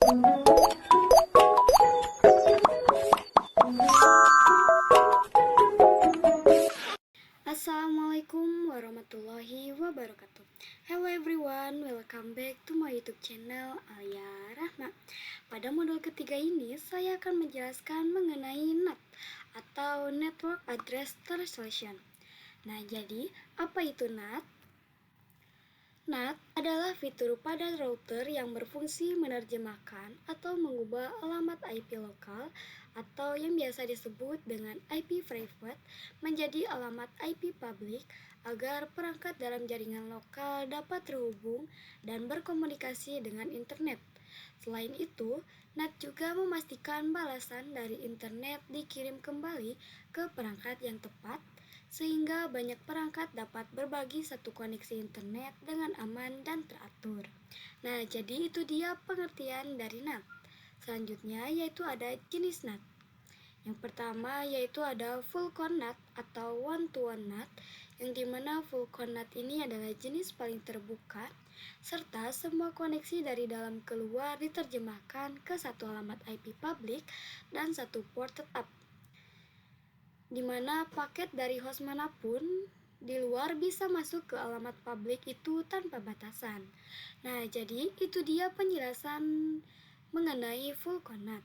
Assalamualaikum warahmatullahi wabarakatuh. Hello everyone, welcome back to my YouTube channel Alia Rahma. Pada modul ketiga ini, saya akan menjelaskan mengenai NAT atau Network Address Translation. Nah, jadi apa itu NAT? NAT adalah fitur pada router yang berfungsi menerjemahkan atau mengubah alamat IP lokal atau yang biasa disebut dengan IP private menjadi alamat IP public agar perangkat dalam jaringan lokal dapat terhubung dan berkomunikasi dengan internet. Selain itu, NAT juga memastikan balasan dari internet dikirim kembali ke perangkat yang tepat sehingga banyak perangkat dapat berbagi satu koneksi internet dengan aman dan teratur. Nah, jadi itu dia pengertian dari NAT. Selanjutnya yaitu ada jenis NAT. Yang pertama yaitu ada full cone NAT atau one-to-one NAT, yang dimana full cone NAT ini adalah jenis paling terbuka, serta semua koneksi dari dalam keluar diterjemahkan ke satu alamat IP publik dan satu port tetap, di mana paket dari host manapun di luar bisa masuk ke alamat publik itu tanpa batasan. Nah, jadi itu dia penjelasan mengenai full cone NAT.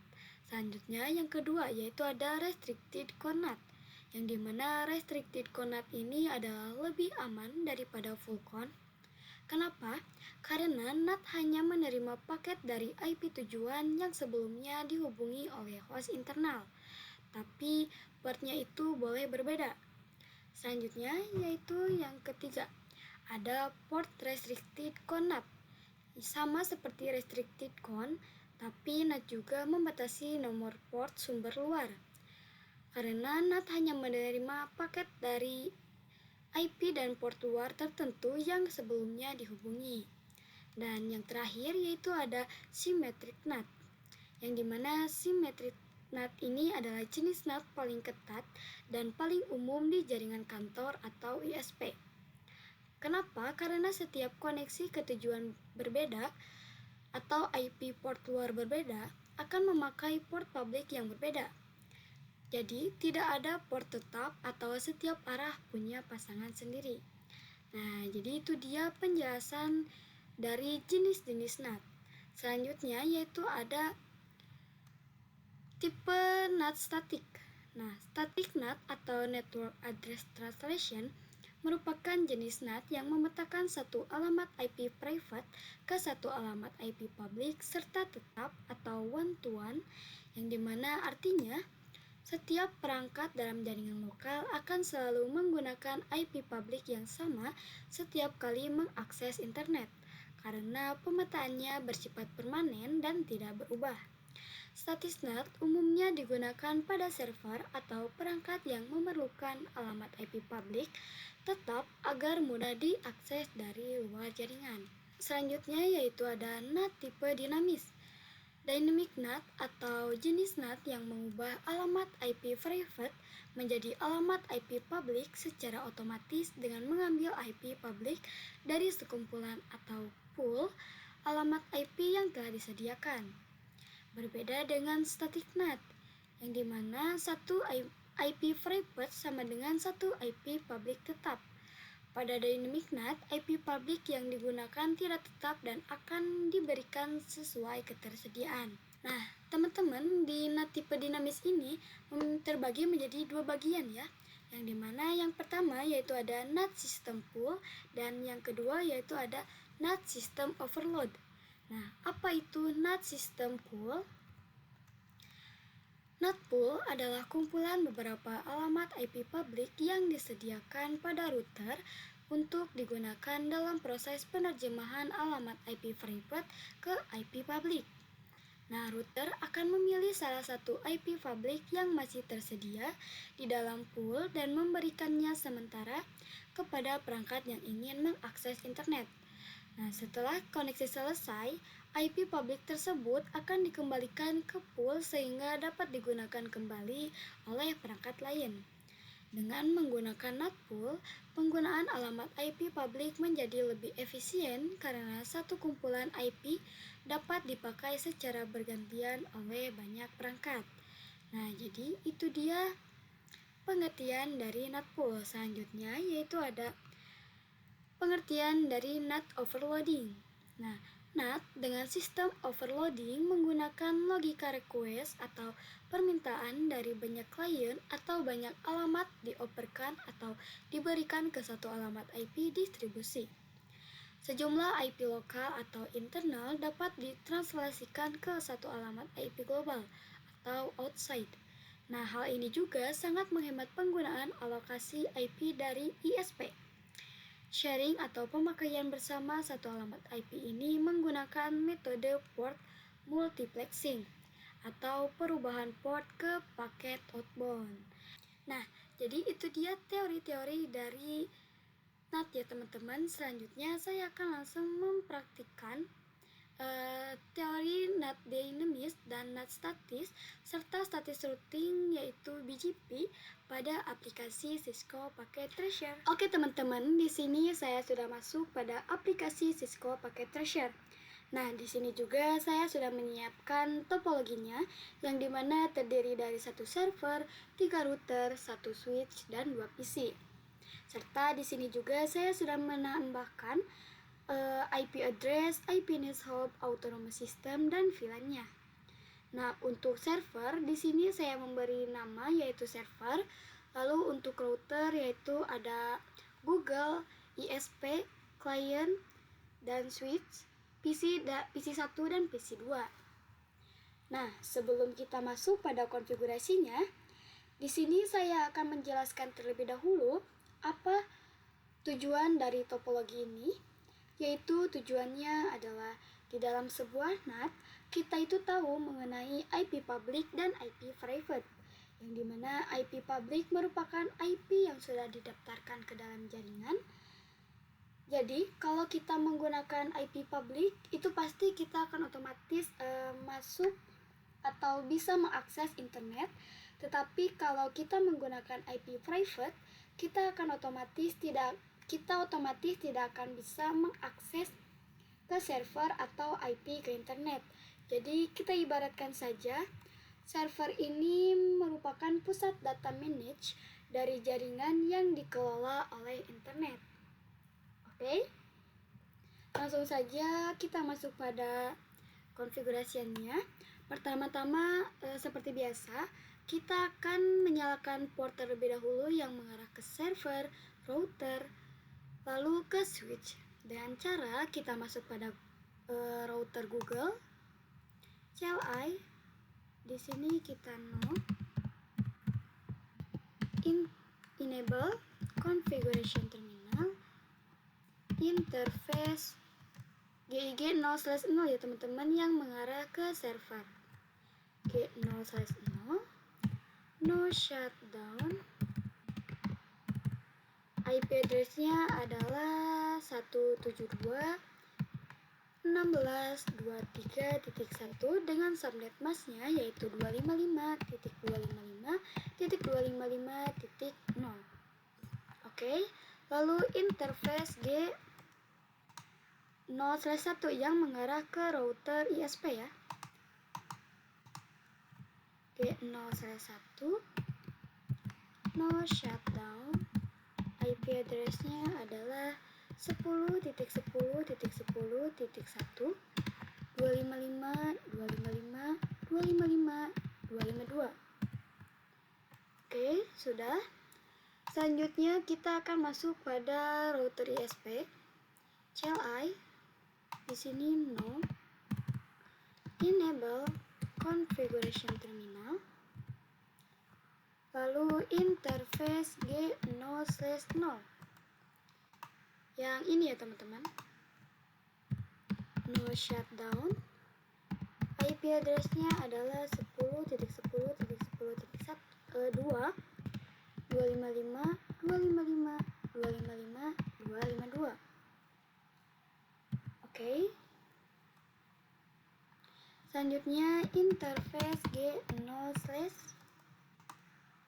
Selanjutnya yang kedua yaitu ada restricted cone NAT, yang dimana restricted cone NAT ini adalah lebih aman daripada full cone. Kenapa? Karena NAT hanya menerima paket dari IP tujuan yang sebelumnya dihubungi oleh host internal, tapi portnya itu boleh berbeda. Selanjutnya yaitu yang ketiga, ada port restricted cone NAT. Sama seperti restricted cone, tapi NAT juga membatasi nomor port sumber luar. Karena NAT hanya menerima paket dari IP dan port luar tertentu yang sebelumnya dihubungi. Dan yang terakhir yaitu ada symmetric NAT, yang dimana symmetric NAT ini adalah jenis NAT paling ketat dan paling umum di jaringan kantor atau ISP. Kenapa? Karena setiap koneksi ke tujuan berbeda atau IP port luar berbeda akan memakai port publik yang berbeda. Jadi, tidak ada port tetap atau setiap arah punya pasangan sendiri. Nah, jadi itu dia penjelasan dari jenis-jenis NAT. Selanjutnya yaitu ada tipe NAT statik. Nah, static NAT atau Network Address Translation merupakan jenis NAT yang memetakan satu alamat IP private ke satu alamat IP public serta tetap atau one-to-one, yang dimana artinya setiap perangkat dalam jaringan lokal akan selalu menggunakan IP public yang sama setiap kali mengakses internet, karena pemetaannya bersifat permanen dan tidak berubah. Static NAT umumnya digunakan pada server atau perangkat yang memerlukan alamat IP publik tetap agar mudah diakses dari luar jaringan. Selanjutnya yaitu ada NAT tipe dinamis. Dynamic NAT atau jenis NAT yang mengubah alamat IP private menjadi alamat IP publik secara otomatis dengan mengambil IP publik dari sekumpulan atau pool alamat IP yang telah disediakan. Berbeda dengan static NAT, yang dimana satu IP private sama dengan satu IP public tetap. Pada dynamic NAT, IP public yang digunakan tidak tetap dan akan diberikan sesuai ketersediaan. Nah, teman-teman, di NAT tipe dinamis ini terbagi menjadi dua bagian ya. Yang dimana yang pertama yaitu ada NAT system pool dan yang kedua yaitu ada NAT system overload. Nah, apa itu NAT system pool? NAT pool adalah kumpulan beberapa alamat IP publik yang disediakan pada router untuk digunakan dalam proses penerjemahan alamat IP private ke IP publik. Nah, router akan memilih salah satu IP publik yang masih tersedia di dalam pool dan memberikannya sementara kepada perangkat yang ingin mengakses internet. Nah, setelah koneksi selesai, IP publik tersebut akan dikembalikan ke pool sehingga dapat digunakan kembali oleh perangkat lain. Dengan menggunakan NAT pool, penggunaan alamat IP publik menjadi lebih efisien karena satu kumpulan IP dapat dipakai secara bergantian oleh banyak perangkat. Nah, jadi itu dia pengertian dari NAT pool. Selanjutnya yaitu ada pengertian dari NAT overloading. Nah, NAT dengan sistem overloading menggunakan logika request atau permintaan dari banyak klien atau banyak alamat dioperkan atau diberikan ke satu alamat IP distribusi. Sejumlah IP lokal atau internal dapat ditranslasikan ke satu alamat IP global atau outside. Nah, hal ini juga sangat menghemat penggunaan alokasi IP dari ISP. Sharing atau pemakaian bersama satu alamat IP ini menggunakan metode port multiplexing atau perubahan port ke paket outbound. Nah, jadi itu dia teori-teori dari NAT ya teman-teman. Selanjutnya saya akan langsung mempraktikkan teori NAT dinamis dan NAT statis serta statis routing yaitu BGP pada aplikasi Cisco Packet Tracer. Oke teman-teman, di sini saya sudah masuk pada aplikasi Cisco Packet Tracer. Nah, di sini juga saya sudah menyiapkan topologinya yang dimana terdiri dari satu server, 3 router, 1 switch, dan 2 PC. Serta di sini juga saya sudah menambahkan IP address, IP NAS hub, autonomous system, dan VLAN-nya. Nah, untuk server di sini saya memberi nama yaitu server. Lalu untuk router yaitu ada Google, ISP, client, dan switch, PC1 dan PC2. Nah, sebelum kita masuk pada konfigurasinya, di sini saya akan menjelaskan terlebih dahulu apa tujuan dari topologi ini, yaitu tujuannya adalah di dalam sebuah NAT kita itu tahu mengenai IP public dan IP private, yang dimana IP public merupakan IP yang sudah didaftarkan ke dalam jaringan. Jadi kalau kita menggunakan IP public itu pasti kita akan otomatis masuk atau bisa mengakses internet. Tetapi kalau kita menggunakan IP private, kita otomatis tidak akan bisa mengakses ke server atau IP ke internet. Jadi kita ibaratkan saja server ini merupakan pusat data manage dari jaringan yang dikelola oleh internet. Oke? Langsung saja kita masuk pada konfigurasinya. Pertama-tama seperti biasa, kita akan menyalakan port terlebih dahulu yang mengarah ke server, router, lalu ke switch. Dengan cara kita masuk pada router Google, CLI. Di sini kita enable configuration terminal, interface GIG 0/0 ya teman-teman yang mengarah ke server. G0/0, no shutdown. IP address-nya adalah 172.16.23.1 dengan subnet mask-nya yaitu 255.255.255.0. Oke, lalu interface G 0/1 yang mengarah ke router ISP ya. G0/1, no shutdown. IP address-nya adalah 10.10.10.1 255.255.255.252. Oke, sudah. Selanjutnya kita akan masuk pada router ISP. CLI di sini no enable configuration terminal, lalu interface G0/0 yang ini ya teman-teman, no shutdown. IP address-nya adalah 10.10.10.2 255.255.255.252. Oke. Selanjutnya interface G0/1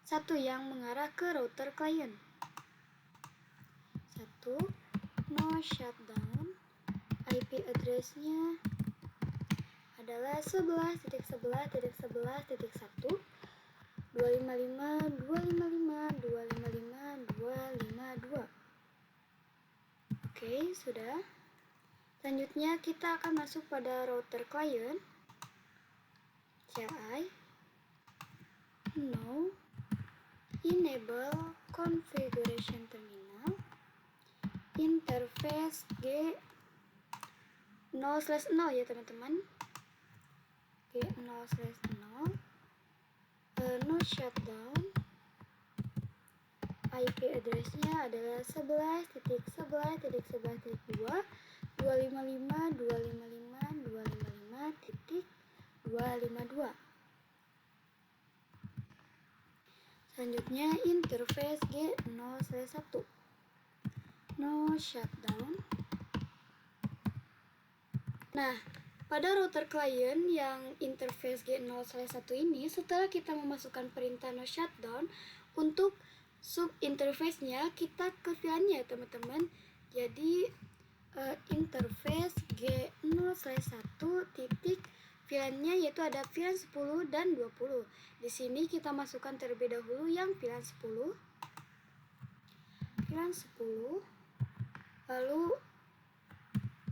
satu yang mengarah ke router klien. 1. No shutdown. IP address-nya adalah 11.11.11.1 255.255.255.252. Oke, sudah. Selanjutnya kita akan masuk pada router client. CLI no enable configuration terminal interface G 0/0 ya teman-teman. G 0/0 no shutdown. IP address-nya adalah 11.11.11.2 255.255.255.252. Selanjutnya interface G 0/1 no shutdown. Nah, pada router client yang interface G 0/1 ini, setelah kita memasukkan perintah no shutdown, untuk sub interface-nya kita ke VLAN-nya ya teman-teman. Jadi interface G 0/1 titik VLAN-nya yaitu ada VLAN 10 dan 20. Di sini kita masukkan terlebih dahulu yang VLAN 10. VLAN 10. Lalu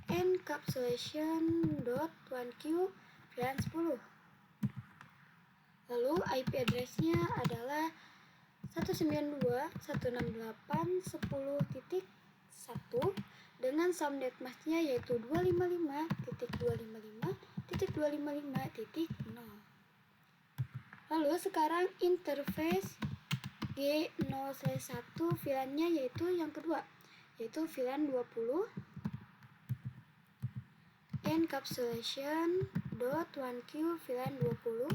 encapsulation.1q VLAN 10. Lalu IP address-nya adalah 192.168.10.1 dengan subnet mask-nya yaitu 255.255.255.0. Lalu sekarang interface G 0/1 VLAN-nya yaitu yang kedua, yaitu VLAN 20 encapsulation.1q VLAN 20.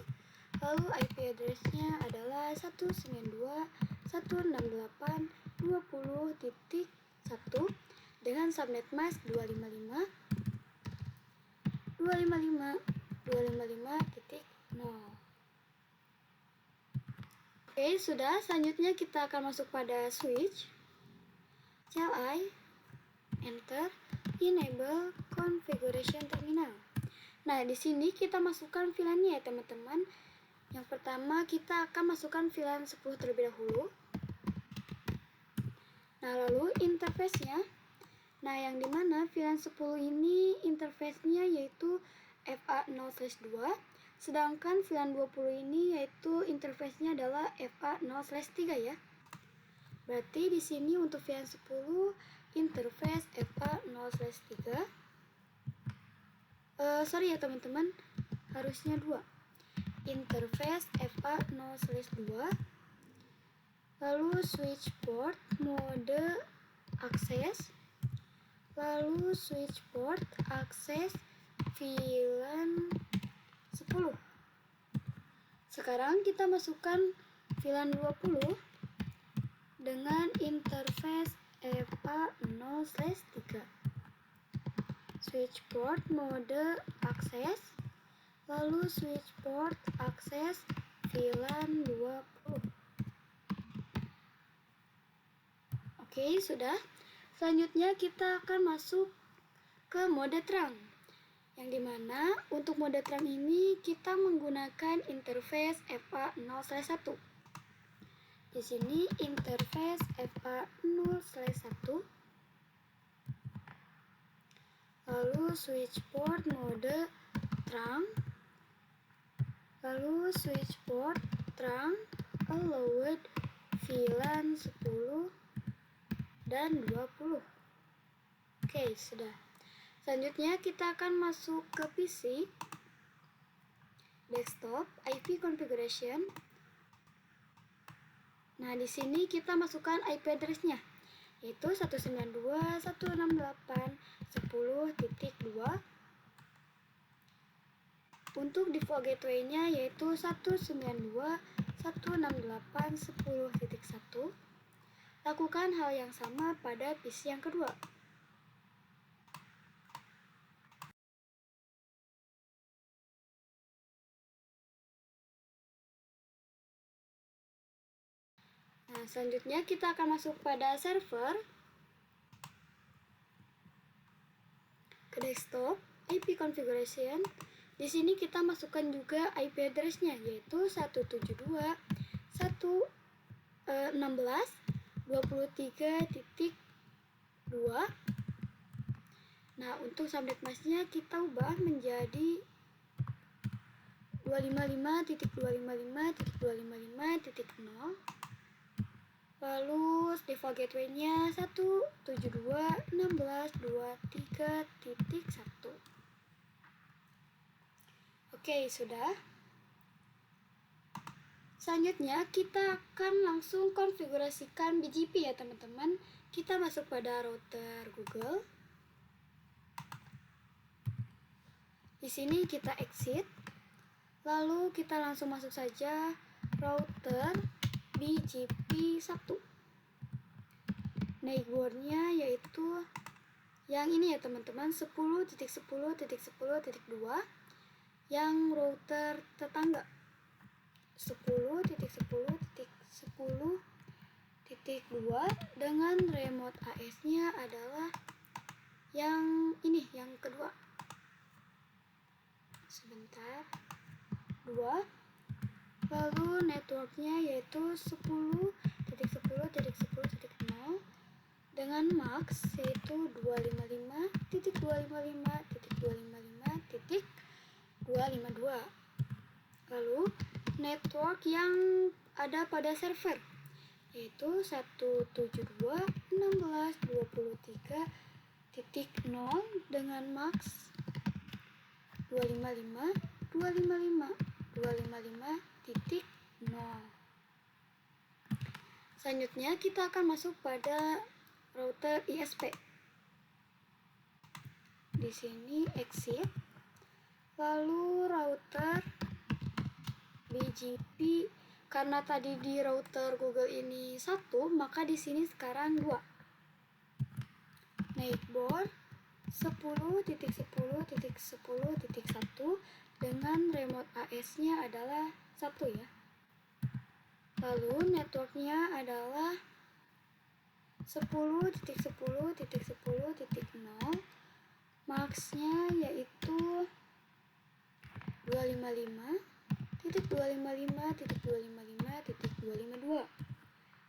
Lalu IP address-nya adalah 192.168.20.1 dengan subnet mask 255.255.0. Oke, sudah. Selanjutnya kita akan masuk pada switch. CLI enter enable configuration terminal. Nah, di sini kita masukkan VLAN-nya ya teman-teman. Yang pertama kita akan masukkan VLAN 10 terlebih dahulu. Nah, lalu interface-nya. Nah, yang dimana VLAN 10 ini interface-nya yaitu FA 0/2, sedangkan VLAN 20 ini yaitu interface-nya adalah FA 0/3 ya. Berarti di sini untuk VLAN 10 interface FA 0/3. Sorry ya teman-teman, harusnya 2. Interface FA 0/2. Lalu switch port mode akses. Lalu switch port akses VLAN 10. Sekarang kita masukkan VLAN 20 dengan interface FA 0/3. Switch port mode akses, lalu switch port akses VLAN 20. Oke, sudah. Selanjutnya kita akan masuk ke mode terang. Yang dimana untuk mode terang ini kita menggunakan interface FA 0/1. Di sini interface FA 0/1. Lalu switch port mode terang. Lalu switch port terang allowed VLAN 10 dan 20. Oke, sudah. Selanjutnya kita akan masuk ke PC, desktop, IP configuration. Nah, di sini kita masukkan IP address-nya, yaitu 192.168.10.2. Untuk default gateway-nya yaitu 192.168.10.1. Lakukan hal yang sama pada PC yang kedua. Nah, selanjutnya kita akan masuk pada server, ke desktop, IP configuration. Di sini kita masukkan juga IP address-nya, yaitu 172.116.23.2. Nah, untuk subnet masknya kita ubah menjadi 255.255.255.0. Lalu default gateway-nya 172.16.23.1. Oke, sudah. Selanjutnya kita akan langsung konfigurasikan BGP ya teman-teman. Kita masuk pada router Google. Di sini kita exit. Lalu kita langsung masuk saja router BGP 1. Network-nya yaitu yang ini ya teman-teman, 10.10.10.2, yang router tetangga 10.10.10.2 dengan remote AS-nya adalah yang ini, yang kedua. Sebentar. 2. Lalu networknya yaitu 10.10.10.0 dengan max yaitu 255.255.255.252. Lalu network yang ada pada server yaitu 172.16.23.0 dengan max 255.255.255.0. Selanjutnya kita akan masuk pada router ISP. Di sini exit. Lalu router BGP, karena tadi di router Google ini 1, maka di sini sekarang 2. Neighbor 10.10.10.1 dengan remote AS-nya adalah 1 ya. Lalu networknya adalah 10.10.10.0, max-nya yaitu 255.255.255.252.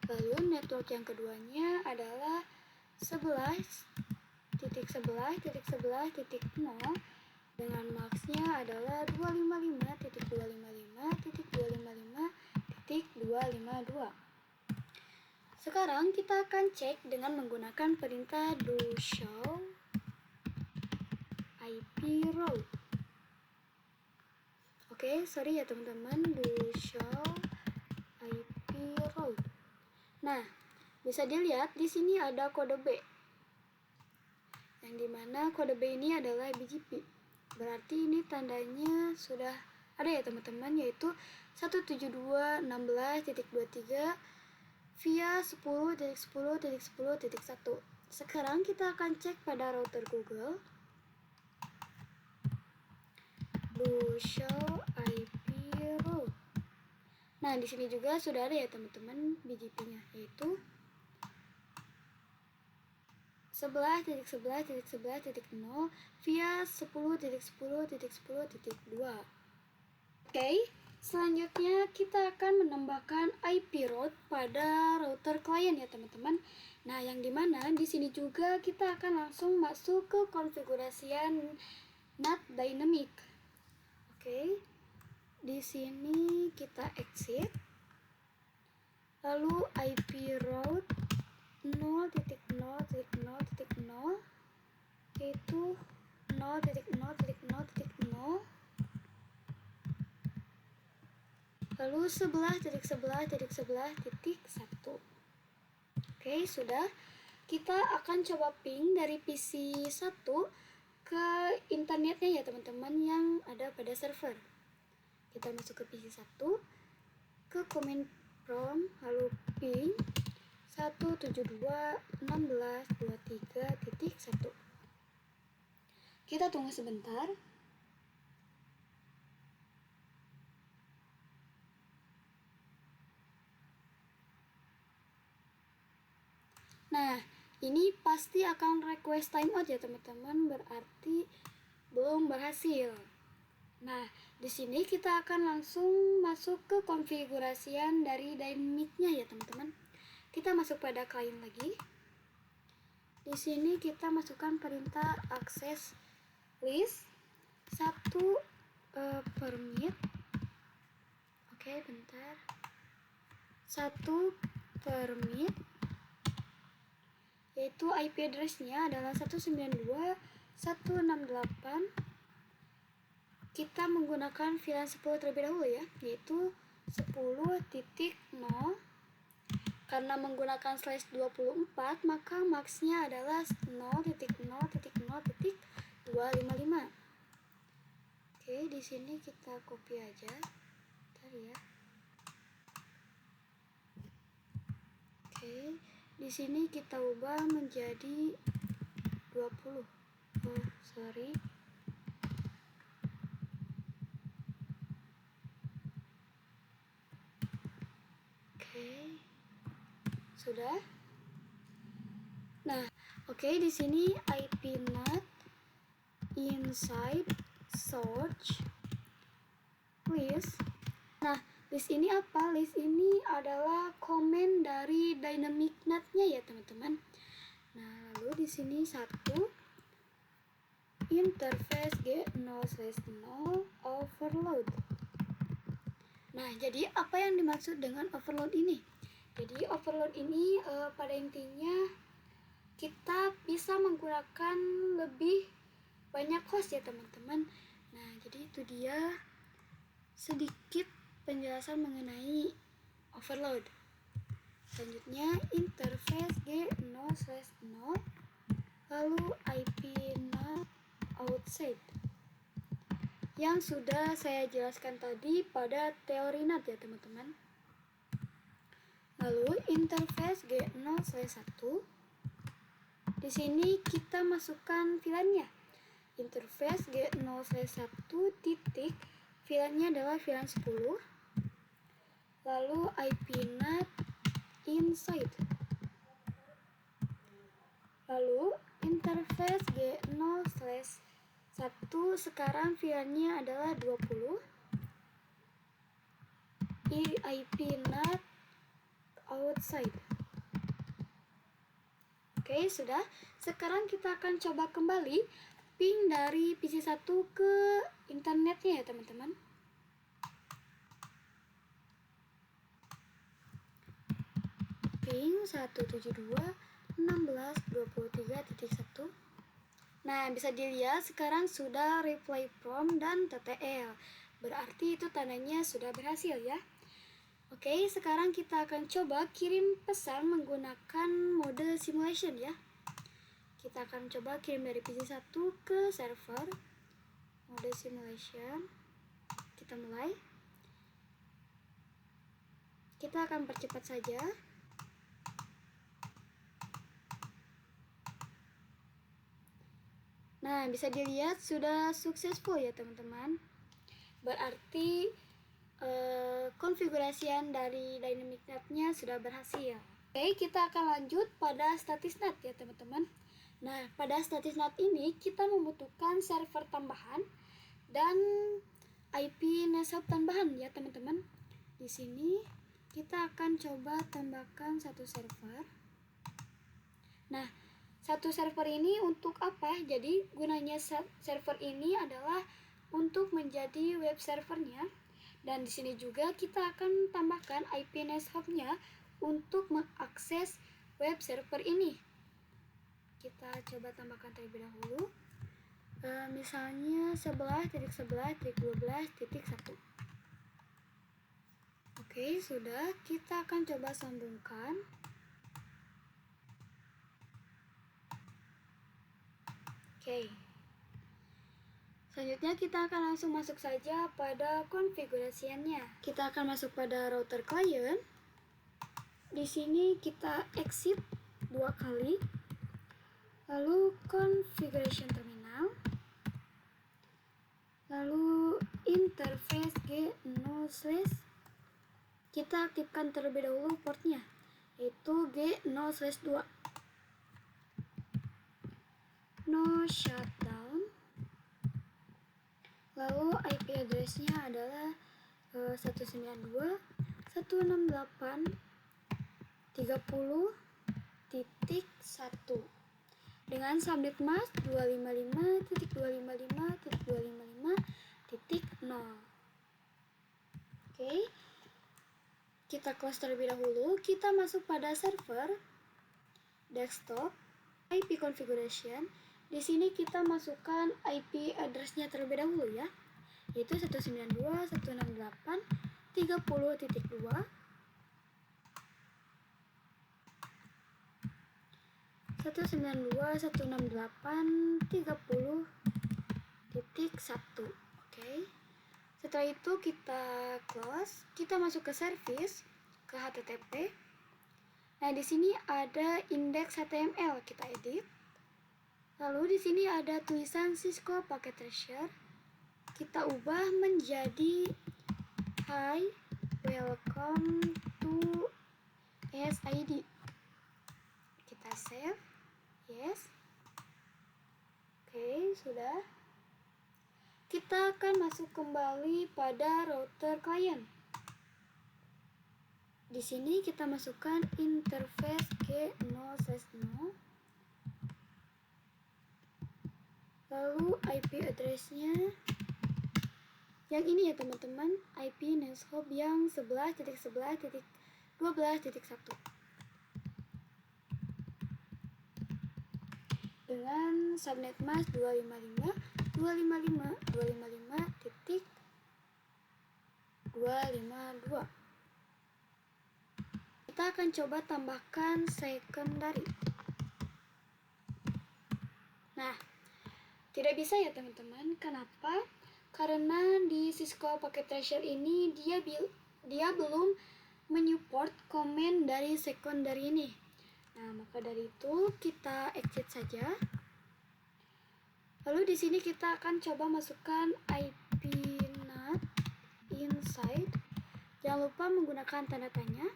Lalu network yang keduanya adalah 11.11.11.0 dengan max-nya adalah 255.255.255.252. Sekarang kita akan cek dengan menggunakan perintah do show IP route. Oke, sorry ya teman-teman, do show IP route. Nah, bisa dilihat di sini ada kode B. Yang dimana kode B ini adalah BGP. Berarti ini tandanya sudah ada ya teman-teman, yaitu 172.16.23 via 10.10.10.1. Sekarang kita akan cek pada router Google. Do show IP route. Nah, di sini juga sudah ada ya teman-teman BGP-nya, yaitu 11.11.11.0 via 10.10.10.2. Oke, selanjutnya kita akan menambahkan IP route pada router klien ya teman-teman. Nah, yang dimana di sini juga kita akan langsung masuk ke konfigurasian NAT dynamic. Oke, di sini kita exit. Lalu IP route 0.0.0.0 yaitu 0.0.0.0, lalu 11.11.11.1. Oke, sudah. Kita akan coba ping dari PC 1 ke internetnya ya teman-teman yang ada pada server. Kita masuk ke PC 1, ke command prompt, lalu ping 172.16.23.1. Kita tunggu sebentar. Nah, ini pasti akan request timeout ya teman-teman, berarti belum berhasil. Nah, di sini kita akan langsung masuk ke konfigurasian dari dynamic-nya ya teman-teman. Kita masuk pada klien lagi. Di sini kita masukkan perintah access list 1 permit. Oke, bentar. 1 permit, yaitu IP address-nya adalah 192.168. Kita menggunakan VLAN 10 terlebih dahulu ya, yaitu 10.0. Karena menggunakan slash 24, maka max-nya adalah 0.0.0.255. Oke, di sini kita copy aja. Bentar ya. Oke, di sini kita ubah menjadi 20. Oh, sorry. Oke. Sudah? Nah, oke, di sini IP NAT inside search list. Nah, list ini apa? List ini adalah komen dari dynamic NAT-nya ya, teman-teman. Nah, lalu di sini 1 interface G0/0 overload. Nah, jadi apa yang dimaksud dengan overload ini? Jadi overload ini pada intinya kita bisa menggunakan lebih banyak host ya teman-teman. Nah, jadi itu dia sedikit penjelasan mengenai overload. Selanjutnya interface G0/0 lalu IP NAT outside yang sudah saya jelaskan tadi pada teori NAT ya teman-teman. Lalu interface G0/1, di sini kita masukkan VLAN-nya. Interface G0/1 titik, VLAN-nya adalah VLAN 10. Lalu IP NAT inside. Lalu interface G0/1 sekarang VLAN-nya adalah 20. IP NAT outside. Oke, sudah. Sekarang kita akan coba kembali ping dari PC1 ke internetnya ya, teman-teman. Ping 172.16.23.1. Nah, bisa dilihat sekarang sudah reply from dan TTL. Berarti itu tandanya sudah berhasil ya. Oke, sekarang kita akan coba kirim pesan menggunakan mode simulation ya. Kita akan coba kirim dari PC1 ke server. Mode simulation. Kita mulai. Kita akan percepat saja. Nah, bisa dilihat sudah successful ya teman-teman. Berarti konfigurasian dari dynamic NAT-nya sudah berhasil. Oke, kita akan lanjut pada statis NAT ya teman-teman. Nah, pada statis NAT ini kita membutuhkan server tambahan dan IP NAT hub tambahan ya teman-teman. Di sini kita akan coba tambahkan satu server. Nah, satu server ini untuk apa? Jadi gunanya server ini adalah untuk menjadi web servernya. Dan di sini juga kita akan tambahkan IP NAT hub-nya untuk mengakses web server ini. Kita coba tambahkan terlebih dahulu. Misalnya 11.11.12.1. Oke, sudah. Kita akan coba sambungkan. Oke. Selanjutnya kita akan langsung masuk saja pada konfigurasiannya. Kita akan masuk pada router client. Di sini kita exit 2 kali. Lalu configuration terminal. Lalu interface G0/. Kita aktifkan terlebih dahulu portnya, yaitu G0/2. no shutdown. Lalu IP address-nya adalah 192.168.30.1 dengan subnet mask 255.255.255.0. Oke, kita close terlebih dahulu. Kita masuk pada server, desktop, IP configuration. Di sini kita masukkan IP address-nya terlebih dahulu ya, yaitu 192.168.30.2 192.168.30.1. Oke. Setelah itu kita close, kita masuk ke service, ke HTTP. Nah, di sini ada index HTML, kita edit. Lalu di sini ada tulisan Cisco Packet Tracer. Kita ubah menjadi Hi, welcome to SID. Kita save. Yes. Oke, sudah. Kita akan masuk kembali pada router client. Di sini kita masukkan interface G0/0. Lalu IP address-nya yang ini ya teman-teman, IP NetHub yang 11.11.12.1 dengan subnet mask 255.255.255.252. Kita akan coba tambahkan secondary. Nah, tidak bisa ya teman-teman. Kenapa? Karena di Cisco Packet Tracer ini dia belum menyupport komen dari secondary ini. Nah, maka dari itu kita exit saja. Lalu di sini kita akan coba masukkan IP NAT inside. Jangan lupa menggunakan tanda tanya.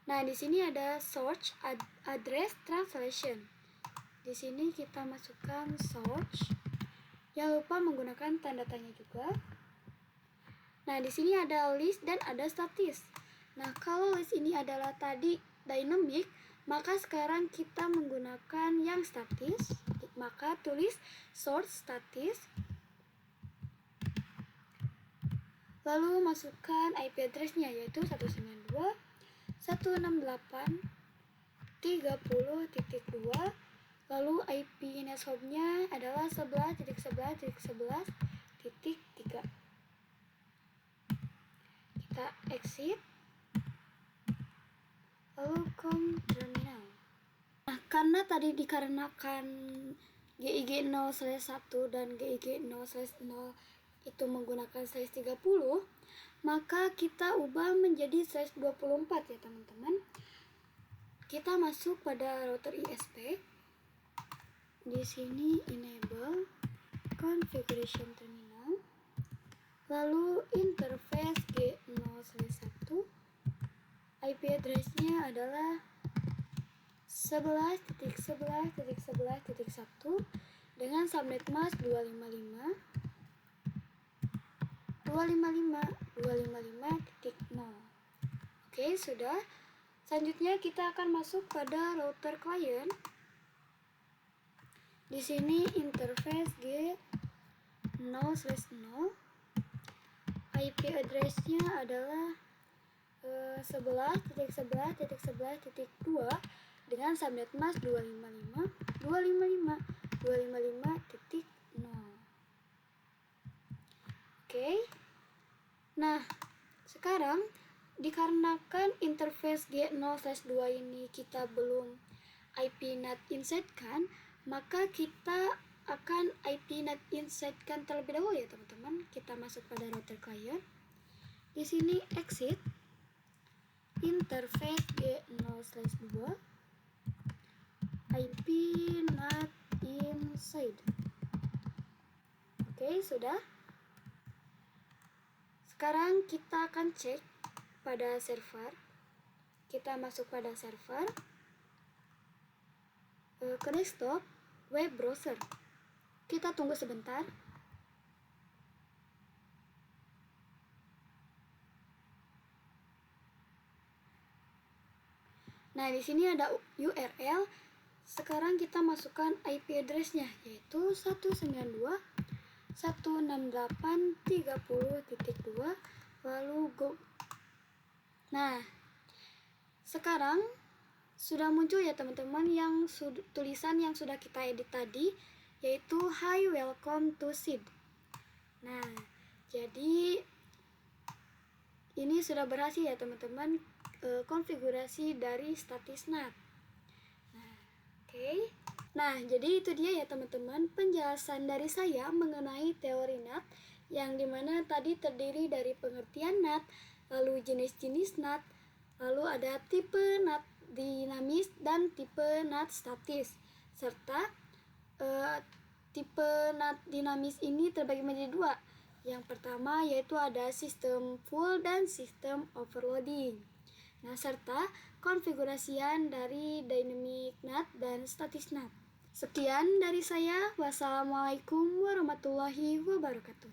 Nah, di sini ada search address translation. Di sini kita masukkan search. Jangan lupa menggunakan tanda tanya juga. Nah, di sini ada list dan ada statis. Nah, kalau list ini adalah tadi dynamic, maka sekarang kita menggunakan yang statis. Maka tulis source statis. Lalu masukkan IP address-nya yaitu 192.168.30.2. Lalu IP NetHub-nya adalah 11.11.11.3. Kita exit. Lalu com terminal. Nah, karena tadi dikarenakan GIG 0/1 dan GIG 0/0 itu menggunakan size 30, maka kita ubah menjadi size 24 ya teman-teman. Kita masuk pada router ISP. Di sini enable configuration terminal, lalu interface G0/1, IP address-nya adalah 11.11.11.1 dengan subnet mask 255.255.0. Oke, sudah. Selanjutnya kita akan masuk pada router client. Di sini interface G0/0. IP address-nya adalah 11.11.11.2 dengan subnet mask 255.255.255.0. Oke. Nah, sekarang dikarenakan interface G0/2 ini kita belum IP NAT inside kan, maka kita akan IP NAT inside kan terlebih dahulu ya teman-teman. Kita masuk pada router client. Di sini exit interface G0/2 IP NAT inside. Oke, sudah. Sekarang kita akan cek pada server. Kita masuk pada server, ke desktop, web browser. Kita tunggu sebentar. Nah, di sini ada URL. Sekarang kita masukkan IP address-nya, yaitu 192.168.30.2, lalu go. Nah, sekarang sudah muncul ya teman-teman tulisan yang sudah kita edit tadi, yaitu Hi, welcome to SID. Nah, jadi ini sudah berhasil ya teman-teman, konfigurasi dari Statisnat. Oke. Nah, jadi itu dia ya teman-teman penjelasan dari saya mengenai teori NAT, yang dimana tadi terdiri dari pengertian NAT, lalu jenis-jenis NAT, lalu ada tipe NAT dinamis dan tipe NAT statis, serta tipe NAT dinamis ini terbagi menjadi dua. Yang pertama yaitu ada sistem full dan sistem overloading. Nah, serta konfigurasian dari dynamic NAT dan statis NAT. Sekian dari saya. Wassalamualaikum warahmatullahi wabarakatuh.